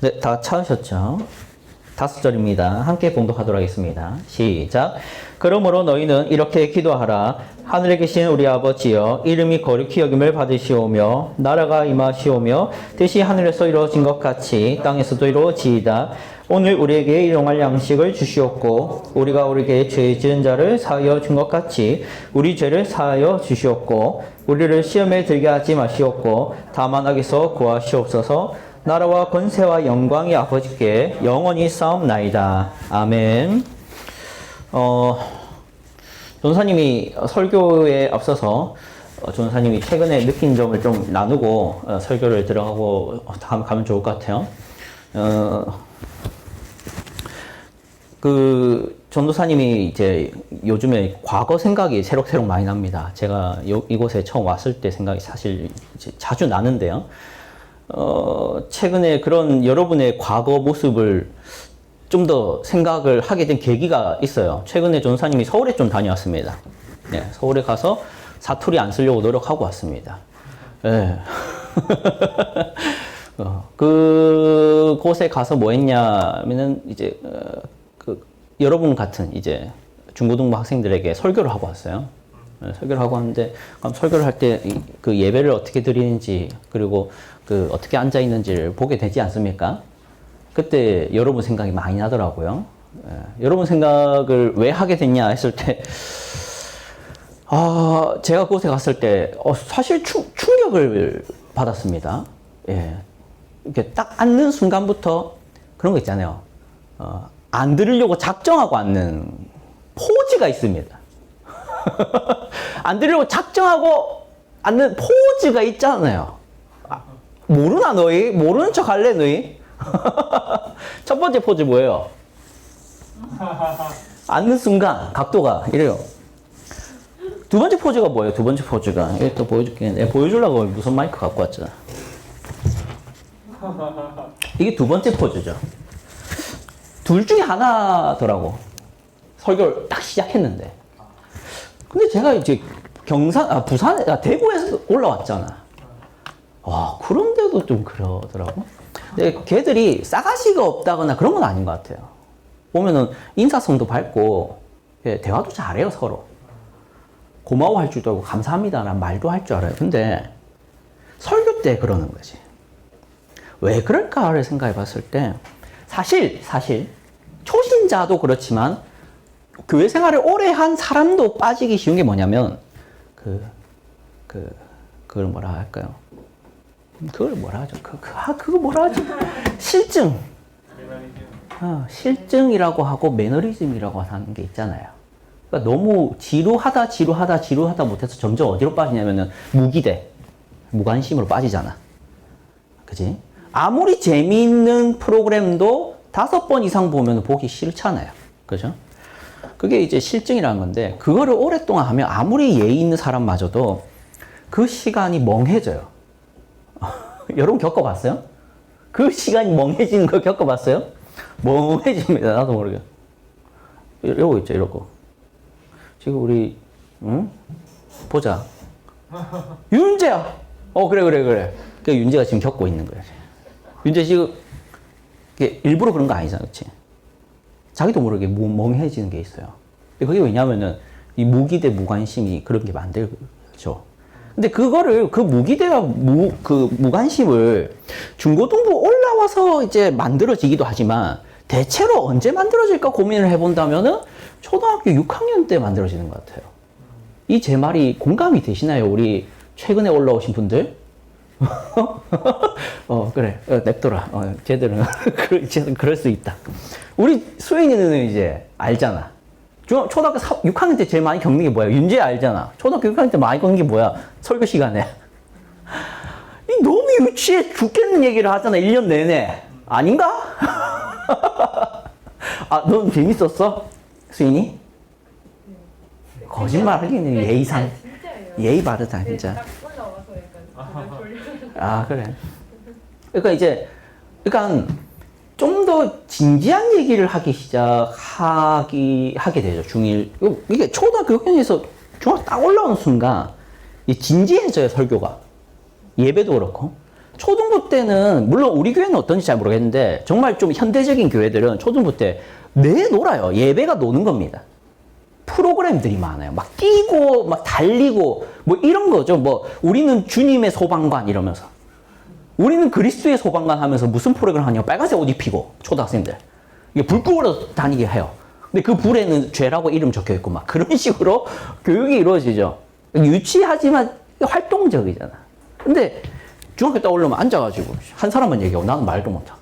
네, 다 찾으셨죠? 5절입니다. 함께 봉독하도록 하겠습니다. 시작. 그러므로 너희는 이렇게 기도하라. 하늘에 계신 우리 아버지여, 이름이 거룩히 여김을 받으시오며 나라가 임하시오며 뜻이 하늘에서 이루어진 것 같이 땅에서도 이루어지이다. 오늘 우리에게 일용할 양식을 주시옵고 우리가 우리에게 죄 지은 자를 사하여 준 것 같이 우리 죄를 사하여 주시옵고 우리를 시험에 들게 하지 마시옵고 다만 악에서 구하시옵소서. 나라와 권세와 영광이 아버지께 영원히 싸움나이다. 아멘. 전사님이 설교에 앞서서 전사님이 최근에 느낀 점을 좀 나누고 설교를 들어가고 가면 좋을 것 같아요. 전도사님이 이제 요즘에 과거 생각이 새록새록 많이 납니다. 제가 이곳에 처음 왔을 때 생각이 사실 이제 자주 나는데요. 최근에 그런 여러분의 과거 모습을 좀 더 생각을 하게 된 계기가 있어요. 최근에 전사님이 서울에 좀 다녀왔습니다. 네, 서울에 가서 사투리 안 쓰려고 노력하고 왔습니다. 네. 그곳에 가서 뭐 했냐면은 이제 여러분 같은 이제 중고등부 학생들에게 설교를 하고 왔어요. 네, 설교를 하고 왔는데 그럼 설교를 할 때 그 예배를 어떻게 드리는지 그리고 어떻게 앉아 있는지를 보게 되지 않습니까? 그때 여러분 생각이 많이 나더라고요. 예, 여러분 생각을 왜 하게 됐냐 했을 때, 제가 그곳에 갔을 때, 사실 충격을 받았습니다. 예. 이렇게 딱 앉는 순간부터 그런 거 있잖아요. 안 들으려고 작정하고 앉는 포즈가 있습니다. 안 들으려고 작정하고 앉는 포즈가 있잖아요. 모르나, 너희? 모르는 척 할래, 너희? 첫 번째 포즈 뭐예요? 앉는 순간 각도가 이래요. 두 번째 포즈가 뭐예요? 두 번째 포즈가 이거 또 보여줄게. 내가 보여주려고 무슨 마이크 갖고 왔잖아. 이게 두 번째 포즈죠. 둘 중에 하나더라고. 설교를 딱 시작했는데. 근데 제가 이제 대구에서 올라왔잖아. 와, 그런데도 좀 그러더라고. 근데 걔들이 싸가지가 없다거나 그런 건 아닌 것 같아요. 보면은 인사성도 밝고, 대화도 잘해요, 서로. 고마워할 줄도 알고, 감사합니다라는 말도 할 줄 알아요. 근데 설교 때 그러는 거지. 왜 그럴까를 생각해 봤을 때, 사실, 초신자도 그렇지만, 교회 생활을 오래 한 사람도 빠지기 쉬운 게 뭐냐면, 그걸 뭐라 할까요? 그걸 뭐라 하죠? 그거 뭐라 하죠? 실증. 실증이라고 하고 매너리즘이라고 하는 게 있잖아요. 그러니까 너무 지루하다 못해서 점점 어디로 빠지냐면은 무관심으로 빠지잖아. 그지? 아무리 재미있는 프로그램도 5번 이상 보면 보기 싫잖아요. 그죠? 그게 이제 실증이라는 건데, 그거를 오랫동안 하면 아무리 예의 있는 사람마저도 그 시간이 멍해져요. 여러분 겪어봤어요? 그 시간이 멍해지는 거 겪어봤어요? 멍해집니다. 나도 모르게. 이러고 있죠, 이러고. 지금 우리, 보자. 윤재야! 그래. 그 윤재가 지금 겪고 있는 거야. 윤재 지금, 일부러 그런 거 아니잖아, 그치? 자기도 모르게 멍해지는 게 있어요. 그게 왜냐면은, 이 무기대 무관심이 그런 게 만들죠. 근데 그거를, 그 무기대와 무관심을 중고등부 올라와서 이제 만들어지기도 하지만, 대체로 언제 만들어질까 고민을 해본다면은, 초등학교 6학년 때 만들어지는 것 같아요. 이 제 말이 공감이 되시나요? 우리 최근에 올라오신 분들? 그래. 냅둬라. 쟤들은 그럴 수 있다. 우리 수인이는 이제 알잖아. 초등학교 6학년 때 제일 많이 겪는 게 뭐야? 윤재 알잖아. 초등학교 6학년 때 많이 겪는 게 뭐야? 설교 시간에. 너무 유치해 죽겠는 얘기를 하잖아. 1년 내내. 아닌가? 넌 재밌었어? 수인이? 거짓말 하기는 예의상. 예의 바르다, 진짜. 그래. 그러니까 좀 더 진지한 얘기를 하게 되죠. 이게 초등학교 6학년에서 중학교 딱 올라오는 순간 진지해져요, 설교가. 예배도 그렇고. 초등부 때는 물론 우리 교회는 어떤지 잘 모르겠는데 정말 좀 현대적인 교회들은 초등부 때 내놀아요. 예배가 노는 겁니다. 프로그램들이 많아요. 막 뛰고 막 달리고 뭐 이런 거죠. 뭐 우리는 주님의 소방관 이러면서 우리는 그리스도의 소방관 하면서 무슨 프로그램 하냐고 빨간색 옷 입히고 초등학생들 이게 불 끄고 다니게 해요. 근데 그 불에는 죄라고 이름 적혀 있고 막 그런 식으로 교육이 이루어지죠. 유치하지만 활동적이잖아. 근데 중학교 딱 올라오면 앉아가지고 한 사람만 얘기하고 나는 말도 못하고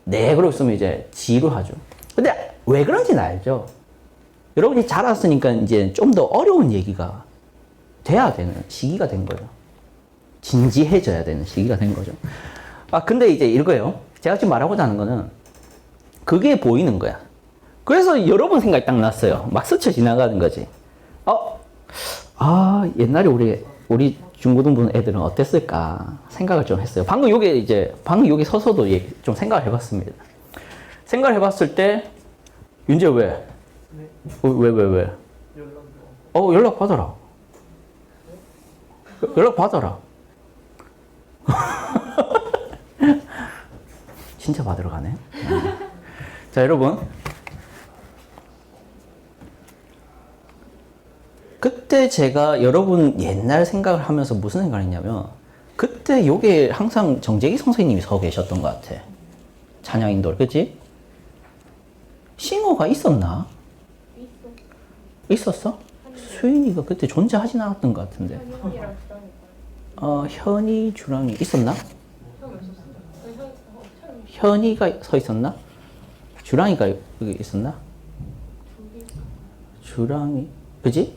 네 그러고 있으면 이제 지루하죠. 근데 왜 그런지는 알죠. 여러분이 자랐으니까 이제 좀 더 어려운 얘기가 돼야 되는 시기가 된 거죠. 진지해져야 되는 시기가 된 거죠. 아, 근데 이제 이거예요. 제가 지금 말하고자 하는 거는 그게 보이는 거야. 그래서 여러분 생각이 딱 났어요. 막 스쳐 지나가는 거지. 옛날에 우리 중고등부 애들은 어땠을까 생각을 좀 했어요. 방금 여기 서서도 좀 생각을 해봤습니다. 생각을 해봤을 때, 윤재 왜? 왜? 연락 받아라. 연락 받아라. 진짜 받으러 가네. 자, 여러분. 그때 제가 여러분 옛날 생각을 하면서 무슨 생각을 했냐면, 그때 요게 항상 정재기 선생님이 서 계셨던 것 같아. 찬양 인도를, 그치? 싱어가 있었나? 있었어? 수인이가 그때 존재하진 않았던 것 같은데. 현이, 주랑이 있었나? 현이가 서 있었나? 주랑이가 여기 있었나? 주랑이, 그지?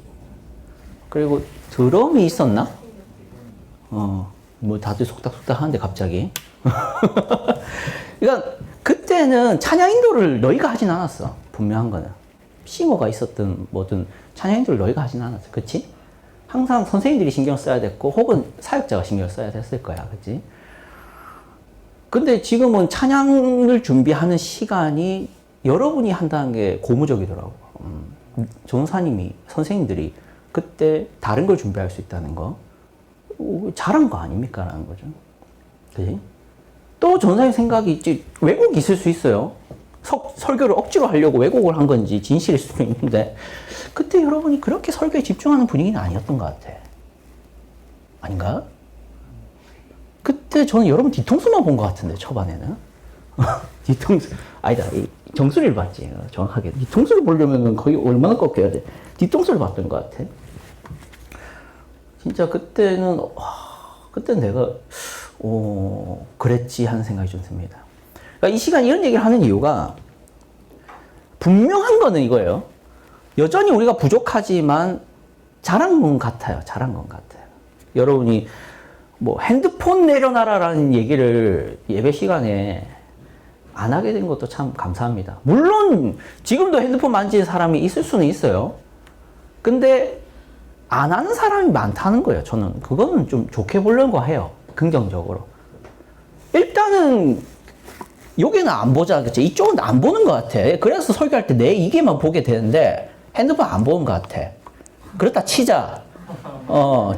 그리고 드럼이 있었나? 뭐 다들 속닥속닥 하는데 갑자기. 그러니까 그때는 찬양 인도를 너희가 하진 않았어. 분명한 거는. 싱어가 있었든 뭐든 찬양 인도를 너희가 하진 않았어. 그치? 항상 선생님들이 신경 써야 됐고 혹은 사역자가 신경을 써야 됐을 거야. 그치? 근데 지금은 찬양을 준비하는 시간이 여러분이 한다는 게 고무적이더라고. 전사님이, 선생님들이 그때 다른 걸 준비할 수 있다는 거. 잘한 거 아닙니까? 라는 거죠. 그치? 또 전사님 생각이 있지. 왜곡이 있을 수 있어요. 설교를 억지로 하려고 왜곡을 한 건지 진실일 수도 있는데 그때 여러분이 그렇게 설교에 집중하는 분위기는 아니었던 것 같아. 아닌가? 그때 저는 여러분 뒤통수만 본 것 같은데 초반에는. 뒤통수 아니다. 정수리를 봤지. 정확하게 뒤통수를 보려면 거의 얼마나 꺾여야 돼. 뒤통수를 봤던 것 같아. 진짜 그때는 그때 내가 그랬지 하는 생각이 좀 듭니다. 그러니까 이 시간 이런 얘기를 하는 이유가 분명한 거는 이거예요. 여전히 우리가 부족하지만 잘한 건 같아요. 잘한 건 같아요. 여러분이 뭐 핸드폰 내려놔라라는 얘기를 예배 시간에 안 하게 된 것도 참 감사합니다. 물론 지금도 핸드폰 만지는 사람이 있을 수는 있어요. 근데 안 하는 사람이 많다는 거예요. 저는 그거는 좀 좋게 보려고 해요. 긍정적으로. 일단은 여기는 안 보자. 그치? 이쪽은 안 보는 것 같아. 그래서 설교할 때 내 이게만 보게 되는데 핸드폰 안 보는 것 같아. 그렇다 치자.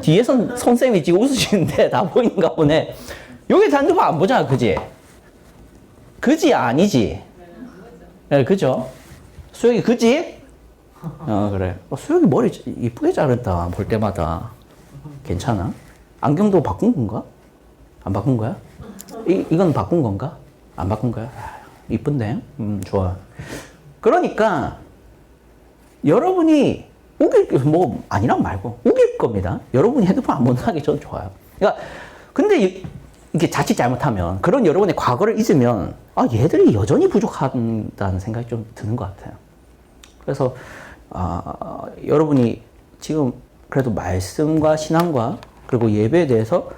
뒤에선 선생님이 지금 웃으시는데 다 보이는가 보네. 여기 핸드폰 안 보잖아. 그지? 그지? 아니지? 네, 그죠? 수혁이 그지? 그래. 수혁이 머리 이쁘게 자른다. 볼 때마다. 괜찮아? 안경도 바꾼 건가? 안 바꾼 거야? 이건 바꾼 건가? 안 바꾼 거야? 이쁜데? 좋아. 그러니까 여러분이 뭐 아니란 말고 우길 겁니다. 여러분이 핸드폰 안 본다는 게 저는 좋아요. 그러니까 근데 이게 자칫 잘못하면 그런 여러분의 과거를 잊으면 얘들이 여전히 부족하다는 생각이 좀 드는 것 같아요. 그래서 여러분이 지금 그래도 말씀과 신앙과 그리고 예배에 대해서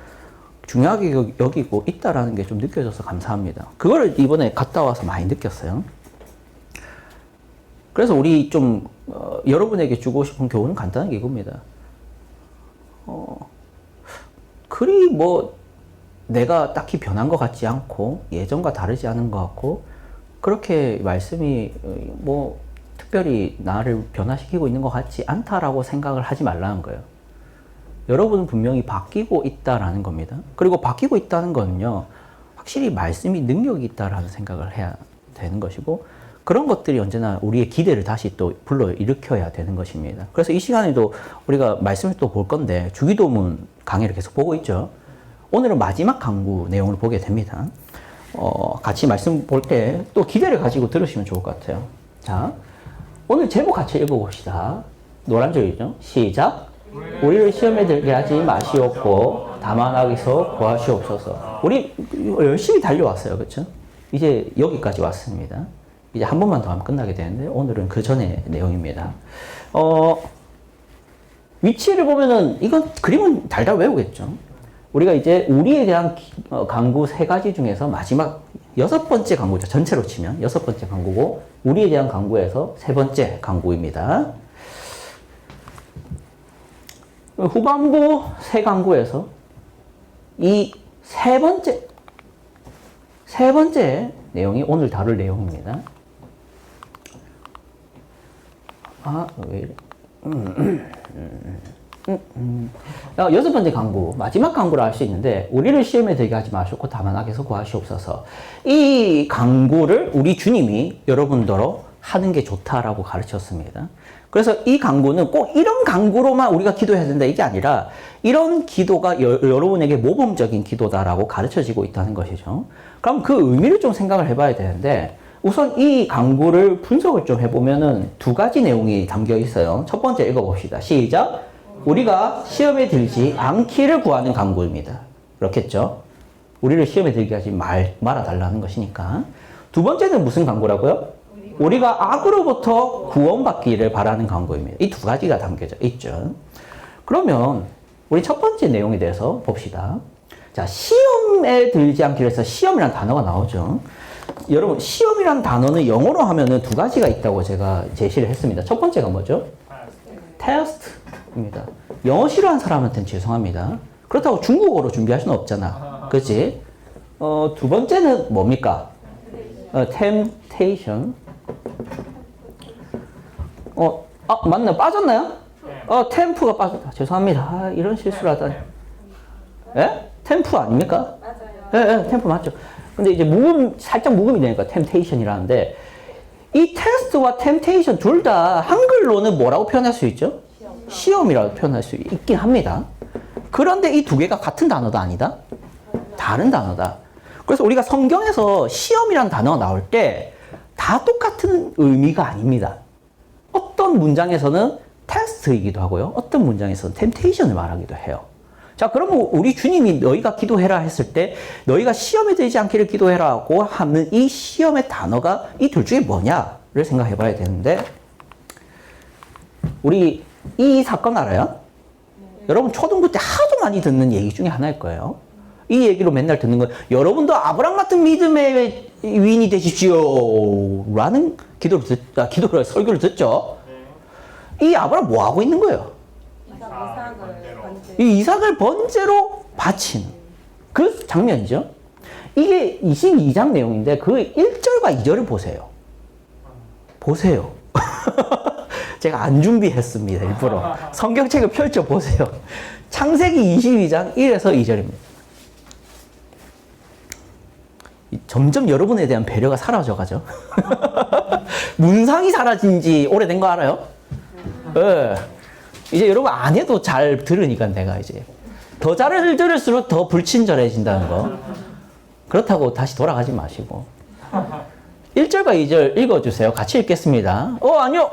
중요하게 여기고 있다라는 게 좀 느껴져서 감사합니다. 그걸 이번에 갔다 와서 많이 느꼈어요. 그래서 우리 좀 여러분에게 주고 싶은 교훈은 간단한 게 이겁니다. 그리 뭐 내가 딱히 변한 것 같지 않고 예전과 다르지 않은 것 같고 그렇게 말씀이 뭐 특별히 나를 변화시키고 있는 것 같지 않다라고 생각을 하지 말라는 거예요. 여러분은 분명히 바뀌고 있다라는 겁니다. 그리고 바뀌고 있다는 거는요, 확실히 말씀이 능력이 있다라는 생각을 해야 되는 것이고, 그런 것들이 언제나 우리의 기대를 다시 또 불러일으켜야 되는 것입니다. 그래서 이 시간에도 우리가 말씀을 또 볼 건데, 주기도문 강의를 계속 보고 있죠. 오늘은 마지막 강구 내용을 보게 됩니다. 같이 말씀 볼 때 또 기대를 가지고 들으시면 좋을 것 같아요. 자, 오늘 제목 같이 읽어봅시다. 노란 줄이죠. 시작. 우리를 시험에 들게 하지 마시옵고 다만 악에서 구하시옵소서. 우리 열심히 달려왔어요. 그렇죠? 이제 여기까지 왔습니다. 이제 한 번만 더 하면 끝나게 되는데 오늘은 그 전의 내용입니다. 위치를 보면은 이건 그림은 달달 외우겠죠. 우리가 이제 우리에 대한 강구 세 가지 중에서 마지막 6번째 강구죠. 전체로 치면 6번째 강구고 우리에 대한 강구에서 3번째 강구입니다. 후반부 세 강구에서 이 세 번째 내용이 오늘 다룰 내용입니다. 왜 이래? 6번째 강구, 마지막 강구라 할 수 있는데, 우리를 시험에 들게 하지 마시고 다만 악에서 구하시옵소서. 이 강구를 우리 주님이 여러분더러 하는 게 좋다라고 가르쳤습니다. 그래서 이 강구는 꼭 이런 강구로만 우리가 기도해야 된다 이게 아니라 이런 기도가 여러분에게 모범적인 기도다라고 가르쳐지고 있다는 것이죠. 그럼 그 의미를 좀 생각을 해봐야 되는데, 우선 이 강구를 분석을 좀 해보면은 2가지 내용이 담겨 있어요. 첫 번째 읽어봅시다. 시작. 우리가 시험에 들지 않기를 구하는 강구입니다. 그렇겠죠? 우리를 시험에 들게 하지 말아달라는 것이니까. 2번째는 무슨 강구라고요? 우리가 악으로부터 구원받기를 바라는 강구입니다. 이 2가지가 담겨져 있죠. 그러면 우리 첫 번째 내용에 대해서 봅시다. 자, 시험에 들지 않기를 해서 시험이라는 단어가 나오죠. 여러분, 시험이라는 단어는 영어로 하면은 2가지가 있다고 제가 제시를 했습니다. 첫 번째가 뭐죠? 테스트입니다. 영어 싫어하는 사람한테는 죄송합니다. 그렇다고 중국어로 준비할 수는 없잖아. 그치? 2번째는 뭡니까? temptation. 맞나? 빠졌나요? 템프가 빠졌다. 죄송합니다. 이런 실수를 하다니. 예? 템프 아닙니까? 맞아요. 예, 템프 맞죠. 근데 이제 살짝 묵음이 되니까 temptation이라는데, 이 테스트와 temptation 둘 다 한글로는 뭐라고 표현할 수 있죠? 시험이라고 표현할 수 있긴 합니다. 그런데 이 2개가 같은 단어도 아니다? 다른 단어다. 그래서 우리가 성경에서 시험이라는 단어가 나올 때 다 똑같은 의미가 아닙니다. 어떤 문장에서는 테스트이기도 하고요. 어떤 문장에서는 temptation을 말하기도 해요. 자, 그러면 우리 주님이 너희가 기도해라 했을 때 너희가 시험에 들지 않기를 기도해라고 하는 이 시험의 단어가 이 둘 중에 뭐냐를 생각해 봐야 되는데, 우리 이 사건 알아요? 여러분 초등부 때 하도 많이 듣는 얘기 중에 하나일 거예요. 이 얘기로 맨날 듣는 거, 여러분도 아브람 같은 믿음의 위인이 되십시오 라는 설교를 듣죠. 이 아브람 뭐 하고 있는 거예요? 이 이삭을 번제로 바친 그 장면이죠. 이게 22장 내용인데 그 1절과 2절을 보세요. 제가 안 준비했습니다. 일부러 성경책을 펼쳐 보세요. 창세기 22장 1에서 2절입니다. 점점 여러분에 대한 배려가 사라져가죠. 문상이 사라진 지 오래된 거 알아요? 네. 이제 여러분 안 해도 잘 들으니까 내가 이제 더 잘 들을수록 더 불친절해진다는 거. 그렇다고 다시 돌아가지 마시고 1절과 2절 읽어주세요. 같이 읽겠습니다. 아니요.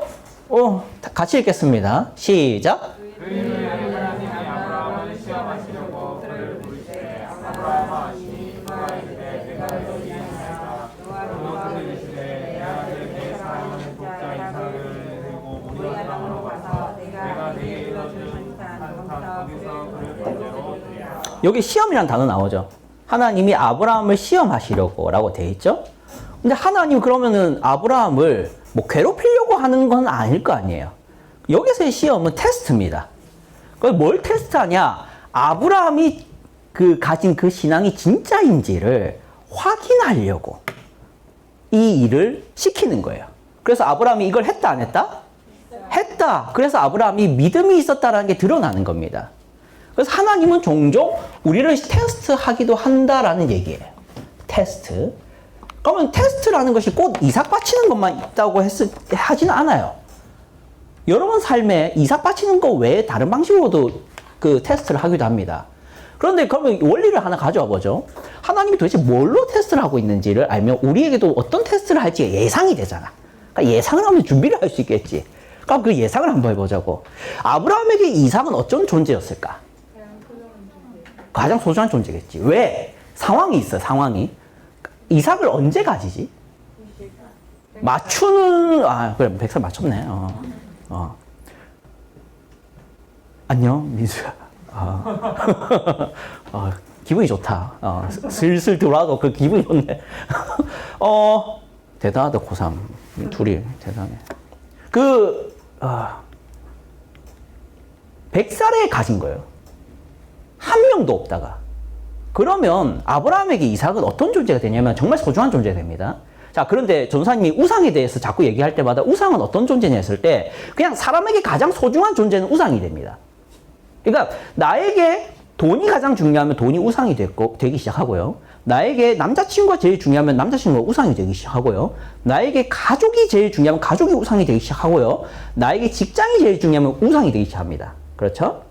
같이 읽겠습니다. 시작. 여기 시험이라는 단어 나오죠. 하나님이 아브라함을 시험하시려고 라고 되어 있죠. 근데 하나님 그러면은 아브라함을 뭐 괴롭히려고 하는 건 아닐 거 아니에요. 여기서의 시험은 테스트입니다. 그걸 뭘 테스트하냐? 아브라함이 가진 그 신앙이 진짜인지를 확인하려고 이 일을 시키는 거예요. 그래서 아브라함이 이걸 했다 안 했다? 했다. 그래서 아브라함이 믿음이 있었다라는 게 드러나는 겁니다. 그래서 하나님은 종종 우리를 테스트하기도 한다라는 얘기예요. 테스트. 그러면 테스트라는 것이 꼭 이삭 바치는 것만 있다고 하지는 않아요. 여러분 삶에 이삭 바치는 거 외에 다른 방식으로도 그 테스트를 하기도 합니다. 그런데 그러면 원리를 하나 가져와 보죠. 하나님이 도대체 뭘로 테스트를 하고 있는지를 알면 우리에게도 어떤 테스트를 할지 예상이 되잖아. 그러니까 예상을 하면 준비를 할 수 있겠지. 그럼 그 예상을 한번 해보자고. 아브라함에게 이삭은 어떤 존재였을까? 가장 소중한 존재겠지. 왜? 상황이 있어, 상황이. 이삭을 언제 가지지? 맞추는, 그래, 100살 맞췄네. 안녕, 민수야. 기분이 좋다. 슬슬 들어와도 그 기분이 좋네. 대단하다, 고3. 둘이 대단해. 100살에 가진 거예요. 한 명도 없다가. 그러면 아브라함에게 이삭은 어떤 존재가 되냐면 정말 소중한 존재가 됩니다. 자, 그런데 전사님이 우상에 대해서 자꾸 얘기할 때마다 우상은 어떤 존재냐 했을 때 그냥 사람에게 가장 소중한 존재는 우상이 됩니다. 그러니까 나에게 돈이 가장 중요하면 돈이 우상이 되기 시작하고요. 나에게 남자친구가 제일 중요하면 남자친구가 우상이 되기 시작하고요. 나에게 가족이 제일 중요하면 가족이 우상이 되기 시작하고요. 나에게 직장이 제일 중요하면 우상이 되기 시작합니다. 그렇죠?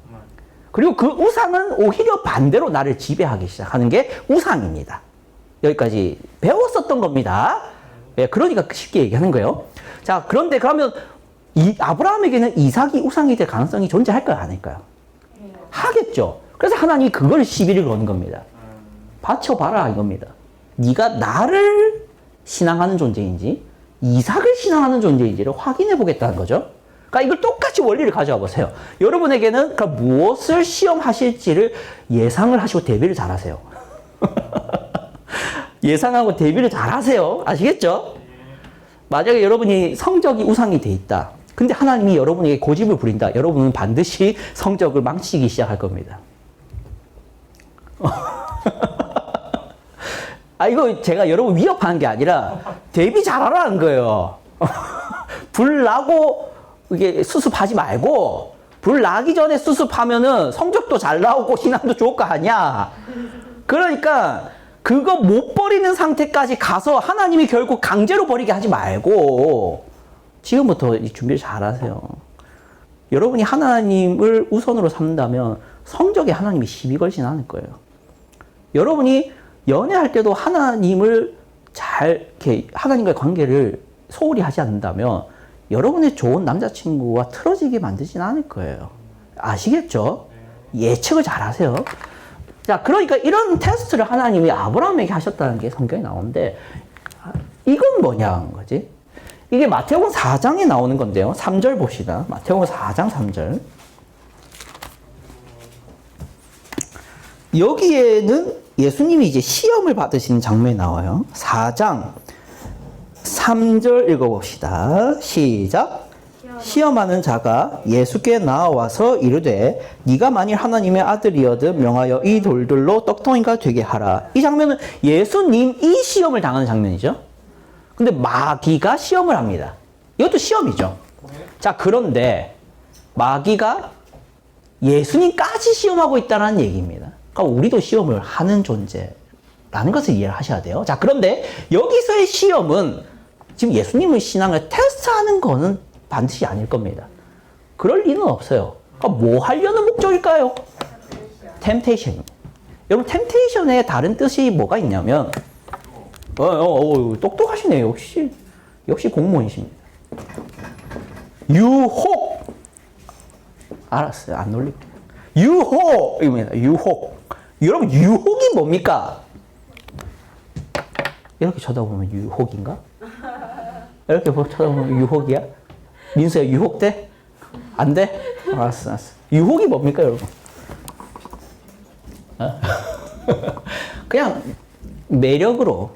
그리고 그 우상은 오히려 반대로 나를 지배하기 시작하는 게 우상입니다. 여기까지 배웠었던 겁니다. 예, 그러니까 쉽게 얘기하는 거예요. 자, 그런데 그러면 아브라함에게는 이삭이 우상이 될 가능성이 존재할까요? 아닐까요? 하겠죠. 그래서 하나님이 그걸 시비를 거는 겁니다. 바쳐봐라 이겁니다. 네가 나를 신앙하는 존재인지 이삭을 신앙하는 존재인지를 확인해 보겠다는 거죠. 그러니까 이걸 똑같이 원리를 가져와 보세요. 여러분에게는 그러니까 무엇을 시험하실지를 예상을 하시고 대비를 잘 하세요. 예상하고 대비를 잘 하세요. 아시겠죠? 만약에 여러분이 성적이 우상이 돼 있다. 근데 하나님이 여러분에게 고집을 부린다. 여러분은 반드시 성적을 망치기 시작할 겁니다. 이거 제가 여러분 위협하는 게 아니라 대비 잘하라는 거예요. 불 나고 이게 수습하지 말고 불 나기 전에 수습하면은 성적도 잘 나오고 신앙도 좋을 거 아니야. 그러니까 그거 못 버리는 상태까지 가서 하나님이 결국 강제로 버리게 하지 말고 지금부터 준비를 잘 하세요. 여러분이 하나님을 우선으로 삼는다면 성적에 하나님이 시비 걸진 않을 거예요. 여러분이 연애할 때도 하나님을 이렇게 하나님과의 관계를 소홀히 하지 않는다면 여러분의 좋은 남자친구와 틀어지게 만들진 않을 거예요. 아시겠죠? 예측을 잘 하세요. 자, 그러니까 이런 테스트를 하나님이 아브라함에게 하셨다는 게 성경에 나오는데 이건 뭐냐는 거지? 이게 마태복음 4장에 나오는 건데요. 3절 봅시다. 마태복음 4장 3절. 여기에는 예수님이 이제 시험을 받으시는 장면이 나와요. 4장 3절 읽어봅시다. 시작. 시험하는 자가 예수께 나와서 이르되 네가 만일 하나님의 아들이어든 명하여 이 돌들로 떡덩이가 되게 하라. 이 장면은 예수님이 시험을 당하는 장면이죠. 근데 마귀가 시험을 합니다. 이것도 시험이죠. 자, 그런데 마귀가 예수님까지 시험하고 있다는 얘기입니다. 그러니까 우리도 시험을 하는 존재라는 것을 이해를 하셔야 돼요. 자, 그런데 여기서의 시험은 지금 예수님의 신앙을 테스트하는 거는 반드시 아닐 겁니다. 그럴 리는 없어요. 그러니까 뭐 하려는 목적일까요? 템테이션. 여러분, 템테이션의 다른 뜻이 뭐가 있냐면 똑똑하시네요. 역시 공무원이십니다. 유혹. 알았어요. 안 놀릴게요. 유혹입니다. 유혹. 여러분, 유혹이 뭡니까? 이렇게 쳐다보면 유혹인가? 이렇게 쳐다보면 유혹이야? 민수야, 유혹돼? 안 돼? 알았어. 유혹이 뭡니까, 여러분? 그냥 매력으로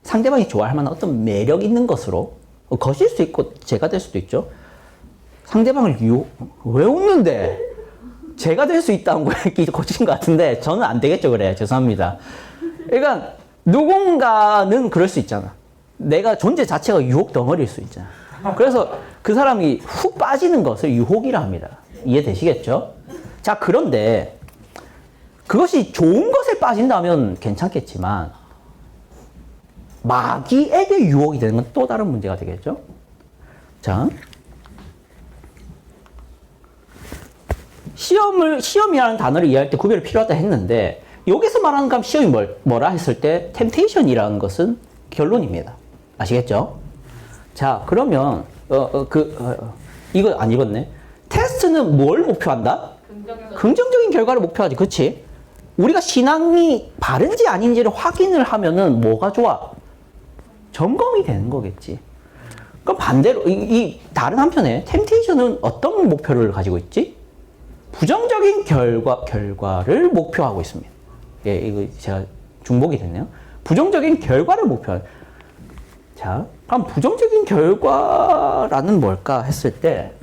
상대방이 좋아할 만한 어떤 매력 있는 것으로 거실 수 있고 제가 될 수도 있죠. 상대방을 왜 웃는데? 제가 될 수 있다는 거에 거친 것 같은데 저는 안 되겠죠. 그래. 죄송합니다. 그러니까 누군가는 그럴 수 있잖아. 내가 존재 자체가 유혹 덩어리일 수 있잖아. 그래서 그 사람이 훅 빠지는 것을 유혹이라 합니다. 이해되시겠죠? 자, 그런데 그것이 좋은 것에 빠진다면 괜찮겠지만 마귀에게 유혹이 되는 건 또 다른 문제가 되겠죠. 자, 시험이라는 단어를 이해할 때 구별이 필요하다 했는데 여기서 말하는 건 시험이 뭐라 했을 때 템테이션이라는 것은 결론입니다. 아시겠죠? 자, 그러면 이거 안 읽었네. 테스트는 뭘 목표한다? 긍정적인 결과를 목표하지. 그렇지? 우리가 신앙이 바른지 아닌지를 확인을 하면은 뭐가 좋아? 점검이 되는 거겠지. 그럼 반대로 이 다른 한편에 템테이션은 어떤 목표를 가지고 있지? 부정적인 결과를 목표하고 있습니다. 예, 이거 제가 중복이 됐네요. 부정적인 결과를 목표하는. 자, 그럼 부정적인 결과라는 뭘까 했을 때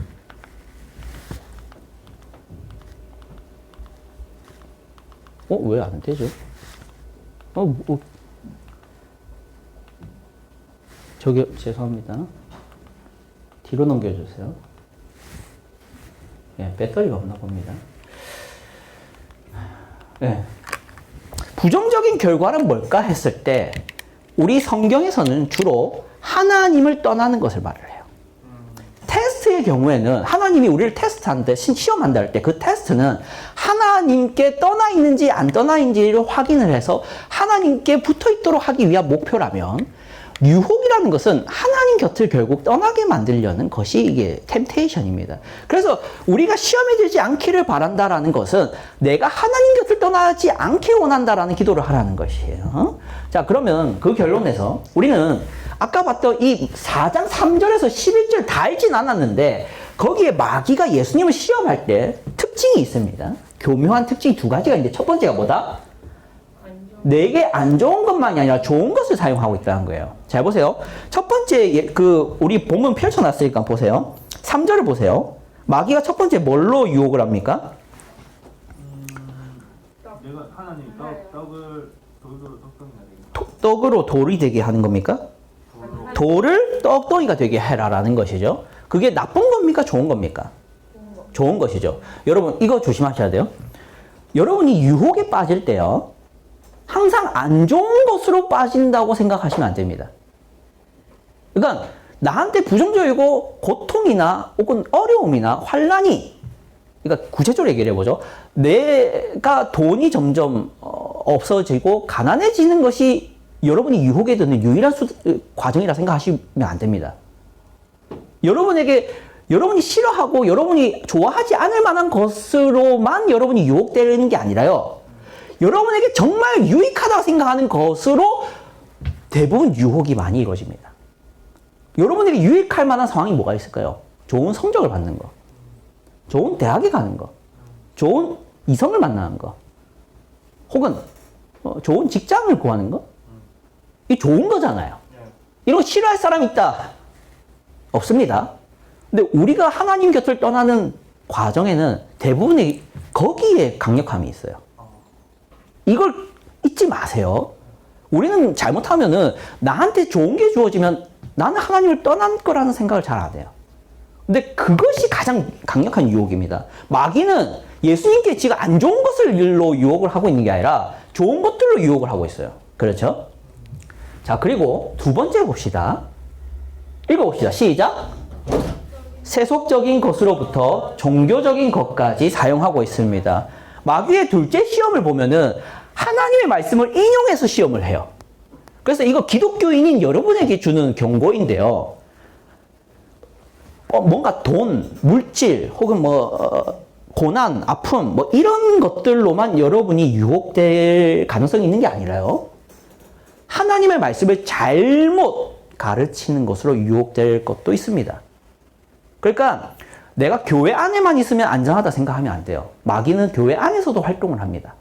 왜 안 되죠? 저기 죄송합니다. 뒤로 넘겨주세요. 예, 배터리가 없나 봅니다. 예. 부정적인 결과는 뭘까 했을 때 우리 성경에서는 주로 하나님을 떠나는 것을 말을 해요. 테스트의 경우에는 하나님이 우리를 테스트한다, 시험한다 할 때 그 테스트는 하나님께 떠나 있는지 안 떠나 있는지를 확인을 해서 하나님께 붙어 있도록 하기 위한 목표라면 유혹이라는 것은 하나님 곁을 결국 떠나게 만들려는 것이 이게 템테이션입니다. 그래서 우리가 시험에 들지 않기를 바란다라는 것은 내가 하나님 곁을 떠나지 않게 원한다라는 기도를 하라는 것이에요. 자, 그러면 그 결론에서 우리는 아까 봤던 이 4장 3절에서 11절 다 읽진 않았는데 거기에 마귀가 예수님을 시험할 때 특징이 있습니다. 교묘한 특징이 두 가지가 있는데 첫 번째가 뭐다? 내게 안 좋은 것만이 아니라 좋은 것을 사용하고 있다는 거예요. 잘 보세요. 첫 번째 우리 본문 펼쳐놨으니까 보세요. 3절을 보세요. 마귀가 첫 번째 뭘로 유혹을 합니까? 내가 하나님 떡으로 돌이 되게 하는 겁니까? 돌을 떡덩이가 되게 해라라는 것이죠. 그게 나쁜 겁니까? 좋은 겁니까? 좋은 것이죠. 여러분 이거 조심하셔야 돼요. 여러분이 유혹에 빠질 때요. 항상 안 좋은 것으로 빠진다고 생각하시면 안 됩니다. 그러니까 나한테 부정적이고 고통이나 혹은 어려움이나 환란이, 그러니까 구체적으로 얘기를 해보죠. 내가 돈이 점점 없어지고 가난해지는 것이 여러분이 유혹에 드는 유일한 과정이라 생각하시면 안 됩니다. 여러분이 싫어하고 여러분이 좋아하지 않을 만한 것으로만 여러분이 유혹되는 게 아니라요. 여러분에게 정말 유익하다고 생각하는 것으로 대부분 유혹이 많이 이루어집니다. 여러분에게 유익할 만한 상황이 뭐가 있을까요? 좋은 성적을 받는 거, 좋은 대학에 가는 거, 좋은 이성을 만나는 거, 혹은 좋은 직장을 구하는 거. 이게 좋은 거잖아요. 이런 거 싫어할 사람이 있다? 없습니다. 근데 우리가 하나님 곁을 떠나는 과정에는 대부분이 거기에 강력함이 있어요. 이걸 잊지 마세요. 우리는 잘못하면은 나한테 좋은 게 주어지면 나는 하나님을 떠난 거라는 생각을 잘 안 해요. 근데 그것이 가장 강력한 유혹입니다. 마귀는 예수님께 지금 안 좋은 것을로 유혹을 하고 있는 게 아니라 좋은 것들로 유혹을 하고 있어요. 그렇죠? 자, 그리고 두 번째 봅시다. 읽어봅시다. 시작. 세속적인 것으로부터 종교적인 것까지 사용하고 있습니다. 마귀의 둘째 시험을 보면은 하나님의 말씀을 인용해서 시험을 해요. 그래서 이거 기독교인인 여러분에게 주는 경고인데요. 뭔가 돈, 물질, 혹은 고난, 아픔, 이런 것들로만 여러분이 유혹될 가능성이 있는 게 아니라요. 하나님의 말씀을 잘못 가르치는 것으로 유혹될 것도 있습니다. 그러니까 내가 교회 안에만 있으면 안전하다 생각하면 안 돼요. 마귀는 교회 안에서도 활동을 합니다.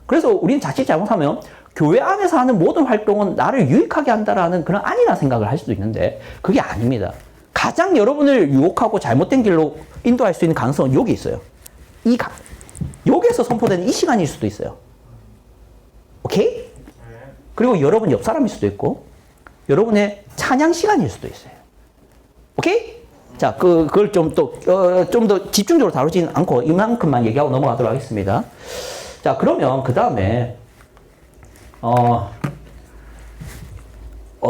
그래서 우리는 자칫 잘못하면 교회 안에서 하는 모든 활동은 나를 유익하게 한다라는 그런 안일한 생각을 할 수도 있는데 그게 아닙니다. 가장 여러분을 유혹하고 잘못된 길로 인도할 수 있는 가능성은 여기 있어요. 여기에서 선포되는 이 시간일 수도 있어요. 오케이? 그리고 여러분 옆 사람일 수도 있고 여러분의 찬양 시간일 수도 있어요. 오케이? 자, 그걸 좀 더 집중적으로 다루지는 않고 이만큼만 얘기하고 넘어가도록 하겠습니다. 자, 그러면 그 다음에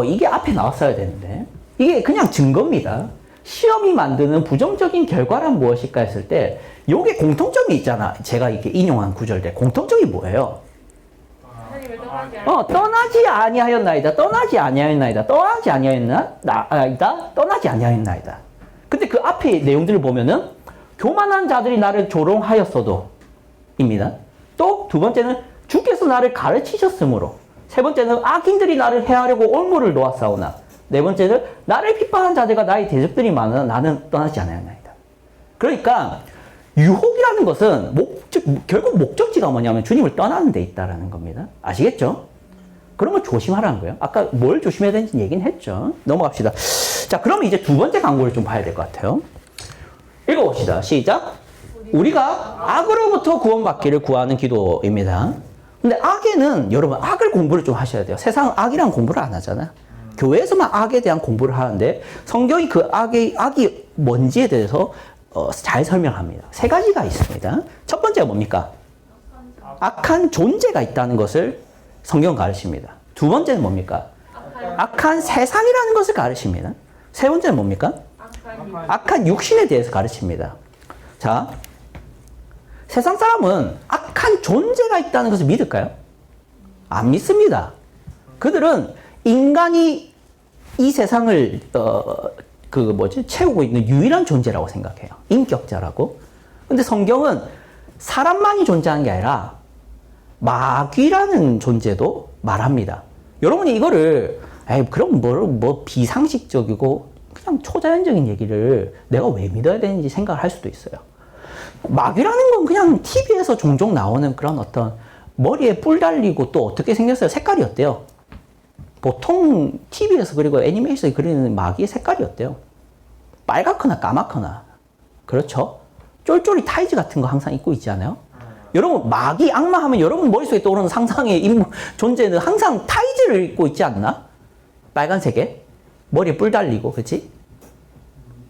이게 앞에 나왔어야 되는데 이게 그냥 증거입니다. 시험이 만드는 부정적인 결과란 무엇일까 했을 때 요게 공통점이 있잖아. 제가 이렇게 인용한 구절들 공통점이 뭐예요? 떠나지 아니하였나이다. 떠나지 아니하였나이다. 떠나지 아니하였나이다. 떠나지 아니하였나이다. 근데 그 앞에 내용들을 보면은 교만한 자들이 나를 조롱하였어도 입니다. 또 두 번째는 주께서 나를 가르치셨으므로, 세 번째는 악인들이 나를 해하려고 올무를 놓았사오나, 네 번째는 나를 핍박한 자들과 나의 대적들이 많으나 나는 떠나지 아니하였나이다. 그러니까 유혹이라는 것은 결국 목적지가 뭐냐면 주님을 떠나는 데 있다라는 겁니다. 아시겠죠? 그런 걸 조심하라는 거예요. 아까 뭘 조심해야 되는지 얘기는 했죠. 넘어갑시다. 자, 그러면 이제 두 번째 광고를 좀 봐야 될 것 같아요. 읽어봅시다. 시작. 우리가 악으로부터 구원받기를 구하는 기도입니다. 근데 악에는 여러분 악을 공부를 좀 하셔야 돼요. 세상은 악이란 공부를 안 하잖아요. 교회에서만 악에 대한 공부를 하는데 성경이 그 악이 뭔지에 대해서 잘 설명합니다. 세 가지가 있습니다. 첫 번째가 뭡니까? 악한 존재가 있다는 것을 성경 가르칩니다. 두 번째는 뭡니까? 악한 세상이라는 것을 가르칩니다. 세 번째는 뭡니까? 악한 육신에 대해서 가르칩니다. 자, 세상 사람은 악한 존재가 있다는 것을 믿을까요? 안 믿습니다. 그들은 인간이 이 세상을 채우고 있는 유일한 존재라고 생각해요. 인격자라고. 근데 성경은 사람만이 존재하는 게 아니라 마귀라는 존재도 말합니다. 여러분이 이거를 그럼 뭐 비상식적이고 그냥 초자연적인 얘기를 내가 왜 믿어야 되는지 생각을 할 수도 있어요. 마귀라는 건 그냥 TV에서 종종 나오는 그런 어떤 머리에 뿔 달리고 또 어떻게 생겼어요? 색깔이 어때요? 보통 TV에서 그리고 애니메이션에 그리는 마귀의 색깔이 어때요? 빨갛거나 까맣거나. 그렇죠? 쫄쫄이 타이즈 같은 거 항상 입고 있지 않아요? 여러분 마귀 악마 하면 여러분 머릿속에 떠오르는 상상의 인물 존재는 항상 타이즈를 입고 있지 않나? 빨간색에 머리에 뿔 달리고, 그렇지?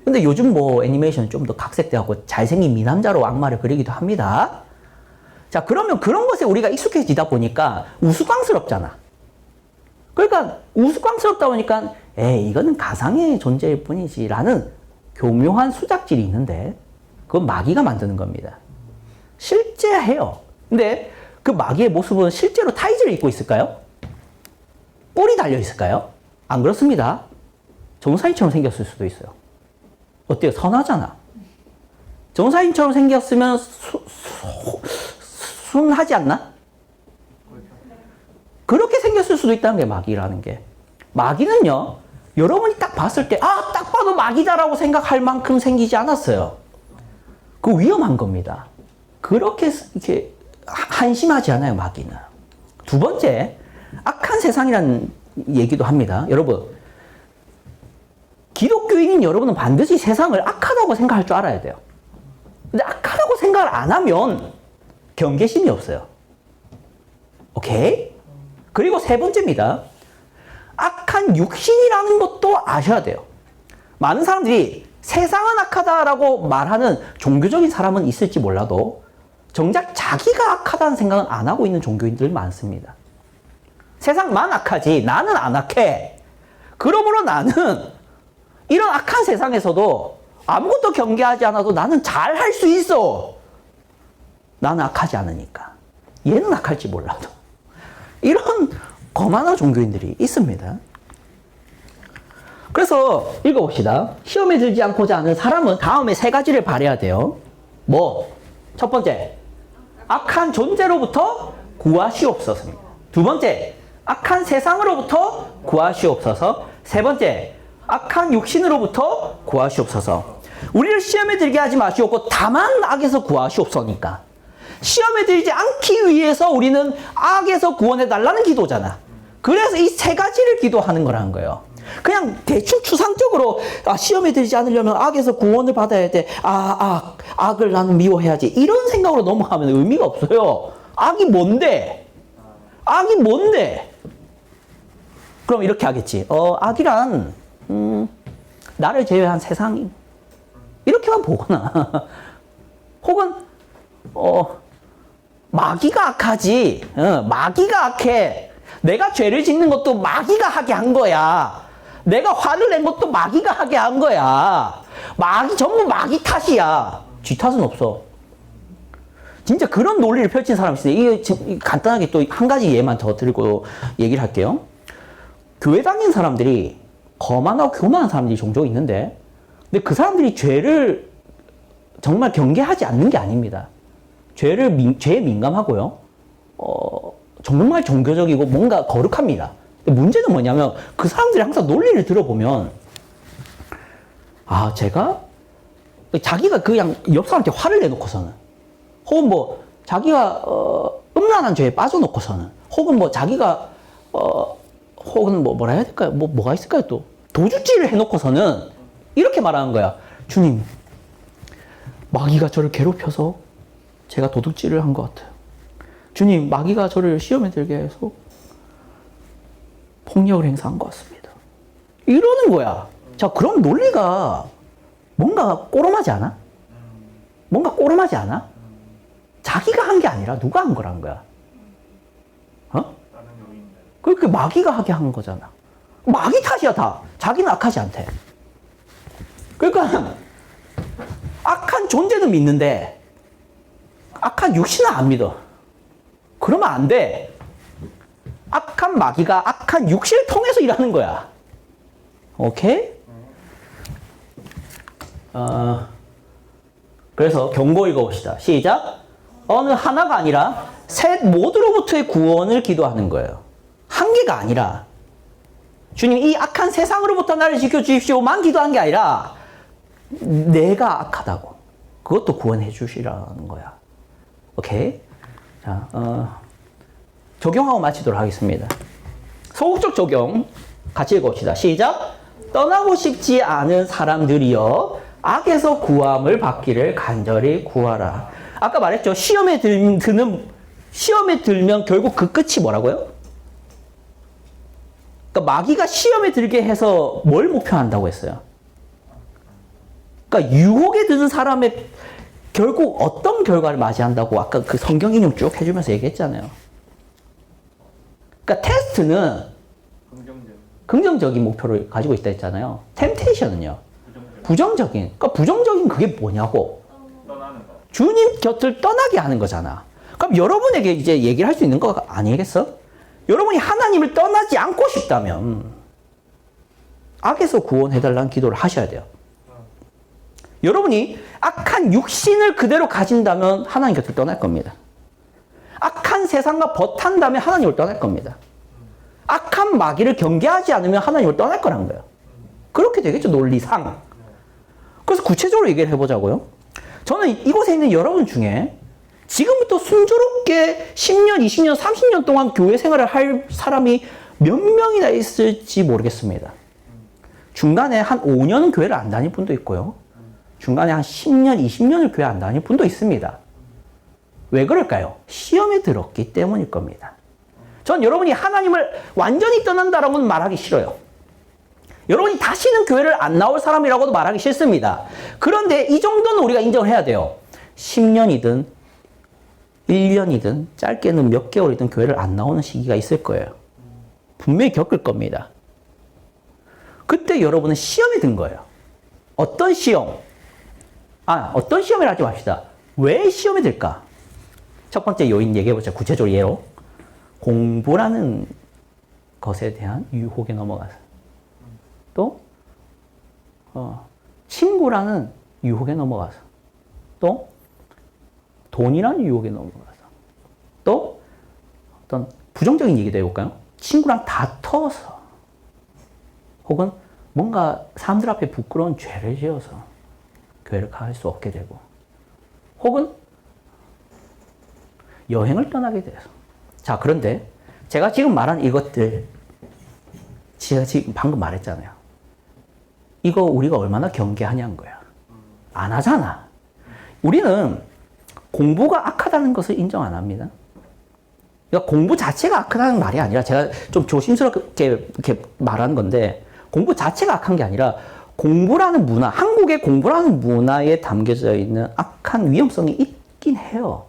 근데 요즘 뭐 애니메이션은 좀 더 각색되고 잘생긴 미남자로 악마를 그리기도 합니다. 자, 그러면 그런 것에 우리가 익숙해지다 보니까 우스꽝스럽잖아. 그러니까 우스꽝스럽다 보니까 이거는 가상의 존재일 뿐이지 라는 교묘한 수작질이 있는데 그건 마귀가 만드는 겁니다. 실제 해요. 근데 그 마귀의 모습은 실제로 타이즈를 입고 있을까요? 뿔이 달려 있을까요? 안 그렇습니다. 정사인처럼 생겼을 수도 있어요. 어때요? 선하잖아. 정사인처럼 생겼으면 순하지 않나? 그렇게 생겼을 수도 있다는 게 마귀라는 게. 마귀는요, 여러분이 딱 봤을 때, 딱 봐도 마귀다라고 생각할 만큼 생기지 않았어요. 그 위험한 겁니다. 그렇게 이렇게 한심하지 않아요, 마귀는. 두 번째, 악한 세상이라는 얘기도 합니다. 여러분, 기독교인인 여러분은 반드시 세상을 악하다고 생각할 줄 알아야 돼요. 근데 악하다고 생각을 안 하면 경계심이 없어요. 오케이? 그리고 세 번째입니다. 악한 육신이라는 것도 아셔야 돼요. 많은 사람들이 세상은 악하다라고 말하는 종교적인 사람은 있을지 몰라도 정작 자기가 악하다는 생각은 안 하고 있는 종교인들 많습니다. 세상만 악하지 나는 안 악해. 그러므로 나는 이런 악한 세상에서도 아무것도 경계하지 않아도 나는 잘 할 수 있어. 나는 악하지 않으니까. 얘는 악할지 몰라도. 이런 거만한 종교인들이 있습니다. 그래서 읽어봅시다. 시험에 들지 않고자 하는 사람은 다음에 세 가지를 바라야 돼요. 뭐? 첫 번째, 악한 존재로부터 구하시옵소서입니다. 두 번째, 악한 세상으로부터 구하시옵소서. 세 번째, 악한 육신으로부터 구하시옵소서. 우리를 시험에 들게 하지 마시옵고 다만 악에서 구하시옵소니까. 시험에 들지 않기 위해서 우리는 악에서 구원해달라는 기도잖아. 그래서 이 세 가지를 기도하는 거라는 거예요. 그냥 대충 추상적으로 시험에 들지 않으려면 악에서 구원을 받아야 돼. 악을 나는 미워해야지. 이런 생각으로 넘어가면 의미가 없어요. 악이 뭔데? 악이 뭔데? 그럼 이렇게 하겠지. 악이란 나를 제외한 세상이 이렇게만 보거나 혹은 마귀가 악하지. 마귀가 악해. 내가 죄를 짓는 것도 마귀가 하게 한 거야. 내가 화를 낸 것도 마귀가 하게 한 거야. 전부 마귀 탓이야. 쥐 탓은 없어. 진짜 그런 논리를 펼친 사람이 있어요. 이게 간단하게 또 한 가지 예만 더 들고 얘기를 할게요. 교회 다니는 사람들이 거만하고 교만한 사람들이 종종 있는데, 근데 그 사람들이 죄를 정말 경계하지 않는 게 아닙니다. 죄에 민감하고요. 정말 종교적이고 뭔가 거룩합니다. 근데 문제는 뭐냐면 그 사람들이 항상 논리를 들어보면 자기가 그냥 옆 사람한테 화를 내놓고서는, 혹은 뭐 자기가 음란한 죄에 빠져놓고서는, 혹은 뭐 자기가 혹은 뭐라 해야 될까요? 뭐가 있을까요? 또 도주질을 해놓고서는 이렇게 말하는 거야. 주님, 마귀가 저를 괴롭혀서 제가 도둑질을 한 것 같아요. 주님, 마귀가 저를 시험에 들게 해서 폭력을 행사한 것 같습니다. 이러는 거야. 자, 그런 논리가 뭔가 꼬름하지 않아? 뭔가 꼬름하지 않아? 자기가 한 게 아니라 누가 한 거란 거야. 그렇게 마귀가 하게 한 거잖아. 마귀 탓이야, 다. 자기는 악하지 않대. 그러니까 악한 존재는 믿는데 악한 육신은 안 믿어. 그러면 안 돼. 악한 마귀가 악한 육신을 통해서 일하는 거야. 오케이? 그래서 경고 읽어봅시다. 시작. 어느 하나가 아니라 셋 모두로부터의 구원을 기도하는 거예요. 한 개가 아니라, 주님 이 악한 세상으로부터 나를 지켜주십시오만 기도한 게 아니라 내가 악하다고 그것도 구원해 주시라는 거야. 오케이? 자, 적용하고 마치도록 하겠습니다. 소극적 적용 같이 읽어봅시다. 시작. 떠나고 싶지 않은 사람들이여 악에서 구함을 받기를 간절히 구하라. 아까 말했죠. 시험에 들면 결국 그 끝이 뭐라고요? 그러니까 마귀가 시험에 들게 해서 뭘 목표한다고 했어요? 그러니까 유혹에 드는 사람의 결국 어떤 결과를 맞이한다고 아까 그 성경 인용 쭉 해주면서 얘기했잖아요. 그러니까 테스트는 긍정적인 목표를 가지고 있다 했잖아요. 템테이션은요? 부정적인. 그러니까 부정적인 그게 뭐냐고. 주님 곁을 떠나게 하는 거잖아. 그럼 여러분에게 이제 얘기를 할 수 있는 거 아니겠어? 여러분이 하나님을 떠나지 않고 싶다면 악에서 구원해달라는 기도를 하셔야 돼요. 여러분이 악한 육신을 그대로 가진다면 하나님 곁을 떠날 겁니다. 악한 세상과 버탄다면 하나님을 떠날 겁니다. 악한 마귀를 경계하지 않으면 하나님을 떠날 거란 거예요. 그렇게 되겠죠, 논리상. 그래서 구체적으로 얘기를 해보자고요. 저는 이곳에 있는 여러분 중에 지금부터 순조롭게 10년, 20년, 30년 동안 교회 생활을 할 사람이 몇 명이나 있을지 모르겠습니다. 중간에 한 5년은 교회를 안 다닐 분도 있고요. 중간에 한 10년, 20년을 교회 안 다닐 분도 있습니다. 왜 그럴까요? 시험에 들었기 때문일 겁니다. 전 여러분이 하나님을 완전히 떠난다라고는 말하기 싫어요. 여러분이 다시는 교회를 안 나올 사람이라고도 말하기 싫습니다. 그런데 이 정도는 우리가 인정을 해야 돼요. 10년이든 1년이든 짧게는 몇 개월이든 교회를 안 나오는 시기가 있을 거예요. 분명히 겪을 겁니다. 그때 여러분은 시험에 든 거예요. 어떤 시험? 어떤 시험을 하지 맙시다. 왜 시험에 들까? 첫 번째 요인 얘기해보자. 구체적으로 예로. 공부라는 것에 대한 유혹에 넘어가서. 또, 친구라는 유혹에 넘어가서. 또, 돈이라는 유혹에 넘어가서. 또, 어떤 부정적인 얘기도 해볼까요? 친구랑 다퉈서. 혹은 뭔가 사람들 앞에 부끄러운 죄를 지어서 교회를 갈 수 없게 되고. 혹은 여행을 떠나게 돼서. 자, 그런데 제가 지금 말한 이것들, 제가 지금 방금 말했잖아요. 이거 우리가 얼마나 경계하냐는 거야. 안 하잖아. 우리는 공부가 악하다는 것을 인정 안 합니다. 그러니까 공부 자체가 악하다는 말이 아니라 제가 좀 조심스럽게 이렇게 말하는 건데, 공부 자체가 악한 게 아니라 공부라는 문화, 한국의 공부라는 문화에 담겨져 있는 악한 위험성이 있긴 해요.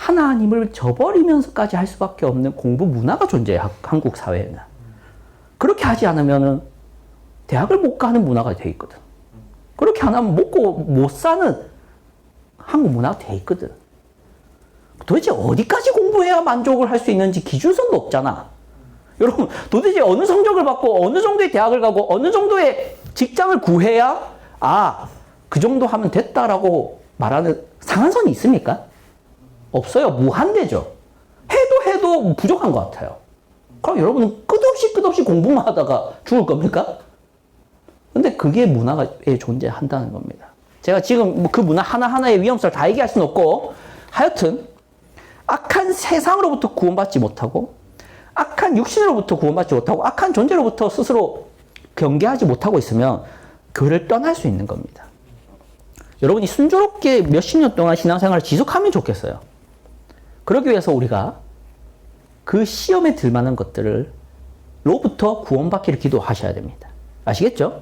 하나님을 저버리면서까지 할 수밖에 없는 공부 문화가 존재해요. 한국 사회에는. 그렇게 하지 않으면은 대학을 못 가는 문화가 돼 있거든. 그렇게 안 하면 먹고 못 사는 한국 문화가 돼 있거든. 도대체 어디까지 공부해야 만족을 할 수 있는지 기준선도 없잖아. 여러분, 도대체 어느 성적을 받고 어느 정도의 대학을 가고 어느 정도의 직장을 구해야 그 정도 하면 됐다라고 말하는 상한선이 있습니까? 없어요. 무한대죠. 해도 부족한 것 같아요. 그럼 여러분은 끝없이 공부만 하다가 죽을 겁니까? 근데 그게 문화에 존재한다는 겁니다. 제가 지금 그 문화 하나하나의 위험성을 다 얘기할 수는 없고, 하여튼 악한 세상으로부터 구원받지 못하고 악한 육신으로부터 구원받지 못하고 악한 존재로부터 스스로 경계하지 못하고 있으면 교회를 떠날 수 있는 겁니다. 여러분이 순조롭게 몇십 년 동안 신앙생활을 지속하면 좋겠어요. 그러기 위해서 우리가 그 시험에 들만한 것들로부터 구원받기를 기도하셔야 됩니다. 아시겠죠?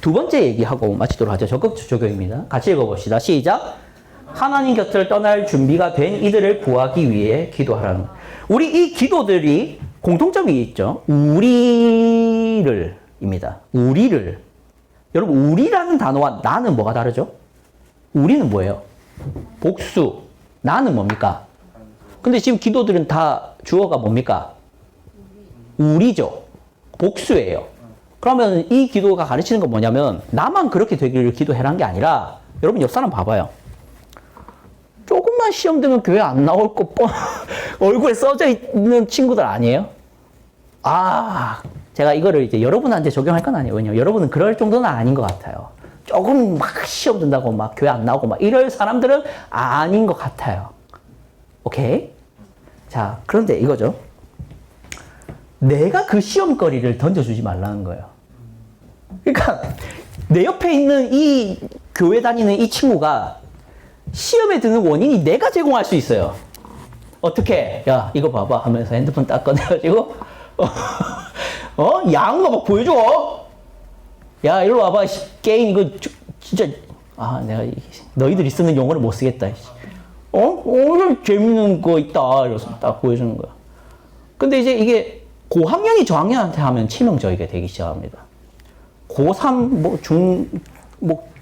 두 번째 얘기하고 마치도록 하죠. 적극 적용입니다. 같이 읽어봅시다. 시작. 하나님 곁을 떠날 준비가 된 이들을 구하기 위해 기도하라는. 우리 이 기도들이 공통점이 있죠. 우리를입니다. 우리를. 여러분, 우리라는 단어와 나는 뭐가 다르죠? 우리는 뭐예요? 복수. 나는 뭡니까? 근데 지금 기도들은 다 주어가 뭡니까? 우리죠. 복수예요. 그러면 이 기도가 가르치는 건 뭐냐면 나만 그렇게 되기를 기도해라는 게 아니라, 여러분 옆 사람 봐봐요. 조금만 시험 들면 교회 안 나올 거 얼굴에 써져 있는 친구들 아니에요? 제가 이거를 이제 여러분한테 적용할 건 아니에요. 왜냐면 여러분은 그럴 정도는 아닌 것 같아요. 조금 막 시험 든다고 막 교회 안 나오고 막 이럴 사람들은 아닌 것 같아요. 오케이? 자, 그런데 이거죠. 내가 그 시험거리를 던져주지 말라는 거예요. 그러니까 내 옆에 있는 이 교회 다니는 이 친구가 시험에 드는 원인이 내가 제공할 수 있어요. 어떻게? 야, 이거 봐봐 하면서 핸드폰 딱 꺼내가지고 야한 거 막 보여줘. 야, 이리 와봐. 게임 이거 진짜 내가 너희들이 쓰는 용어를 못 쓰겠다. 오늘 재밌는 거 있다. 이러면서 딱 보여주는 거야. 근데 이제 이게 고학년이 저학년한테 하면 치명적이게 되기 시작합니다. 고3,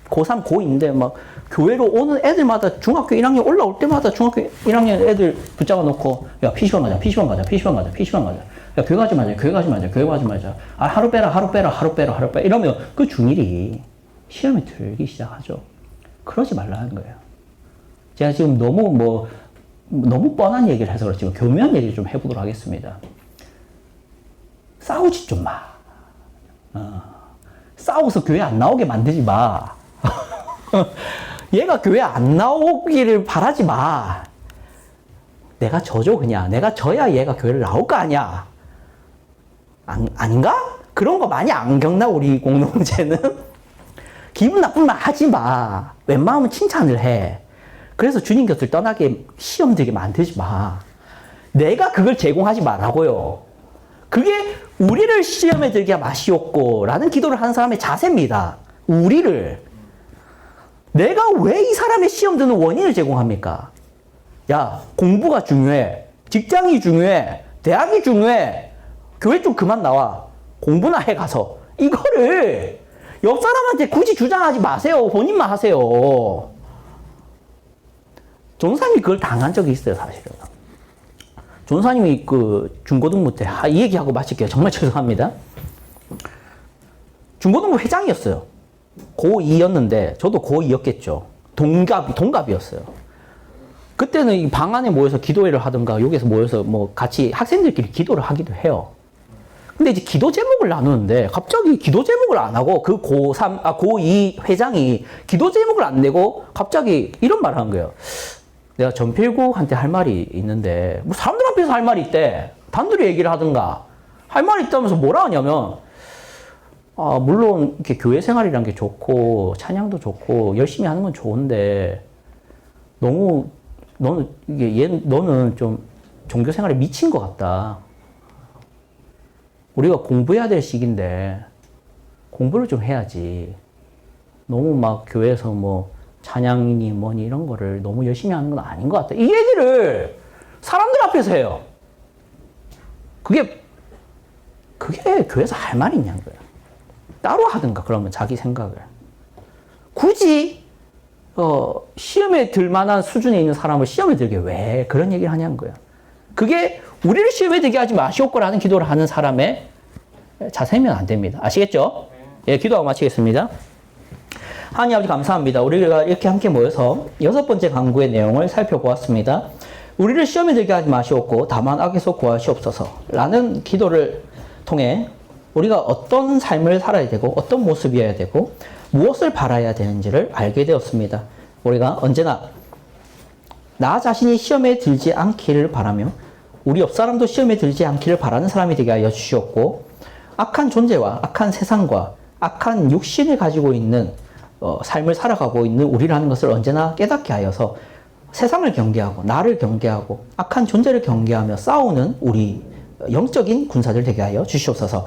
고3, 고2인데 막 교회로 오는 애들마다 중학교 1학년 올라올 때마다 중학교 1학년 애들 붙잡아 놓고, 야, PC방 가자. 야, 교회 가지 마자. 하루 빼라. 이러면 그 중1이 시험에 들기 시작하죠. 그러지 말라는 거예요. 제가 지금 너무 뻔한 얘기를 해서 지금 교묘한 얘기를 좀 해보도록 하겠습니다. 싸우지 좀 마. 싸워서 교회 안 나오게 만들지 마. 얘가 교회 안 나오기를 바라지 마. 내가 져줘 그냥. 내가 져야 얘가 교회를 나올 거 아니야. 아닌가? 그런 거 많이 안 겪나 우리 공동체는? 기분 나쁜 말 하지 마. 웬만하면 칭찬을 해. 그래서 주님 곁을 떠나게 시험 들게 만들지 마. 내가 그걸 제공하지 말라고요. 그게 우리를 시험에 들게 마시옵고 라는 기도를 하는 사람의 자세입니다. 우리를. 내가 왜 이 사람의 시험 드는 원인을 제공합니까? 야, 공부가 중요해. 직장이 중요해. 대학이 중요해. 교회 좀 그만 나와. 공부나 해 가서. 이거를 옆 사람한테 굳이 주장하지 마세요. 본인만 하세요. 전사님이 그걸 당한 적이 있어요, 사실은. 전사님이 그 중고등부 때, 이 얘기하고 마칠게요. 정말 죄송합니다. 중고등부 회장이었어요. 고2였는데, 저도 고2였겠죠. 동갑이었어요. 그때는 이 방 안에 모여서 기도회를 하든가, 여기서 모여서 같이 학생들끼리 기도를 하기도 해요. 근데 이제 기도 제목을 나누는데, 갑자기 기도 제목을 안 하고, 그 고2 회장이 기도 제목을 안 내고, 갑자기 이런 말을 한 거예요. 내가 전필국한테 할 말이 있는데, 사람들 앞에서 할 말이 있대. 단둘이 얘기를 하든가. 할 말이 있다면서 뭐라 하냐면, 물론 이렇게 교회 생활이란 게 좋고, 찬양도 좋고, 열심히 하는 건 좋은데, 너는 좀 종교 생활에 미친 것 같다. 우리가 공부해야 될 시기인데, 공부를 좀 해야지. 너무 막 교회에서 찬양이니 뭐니 이런 거를 너무 열심히 하는 건 아닌 것 같아. 이 얘기를 사람들 앞에서 해요. 그게 교회에서 할 말이 있냐는 거야. 따로 하든가 그러면 자기 생각을. 굳이 시험에 들 만한 수준에 있는 사람을 시험에 들게 왜 그런 얘기를 하냐는 거야. 그게 우리를 시험에 들게 하지 마시옵고라는 기도를 하는 사람의 자세면 안 됩니다. 아시겠죠? 예, 기도하고 마치겠습니다. 하나님 아버지 감사합니다. 우리가 이렇게 함께 모여서 6번째 강구의 내용을 살펴보았습니다. 우리를 시험에 들게 하지 마시옵고 다만 악에서 구하시옵소서 라는 기도를 통해 우리가 어떤 삶을 살아야 되고 어떤 모습이어야 되고 무엇을 바라야 되는지를 알게 되었습니다. 우리가 언제나 나 자신이 시험에 들지 않기를 바라며 우리 옆 사람도 시험에 들지 않기를 바라는 사람이 되게 하여 주시옵고 악한 존재와 악한 세상과 악한 육신을 가지고 있는 삶을 살아가고 있는 우리라는 것을 언제나 깨닫게 하여서 세상을 경계하고 나를 경계하고 악한 존재를 경계하며 싸우는 우리 영적인 군사들 되게 하여 주시옵소서.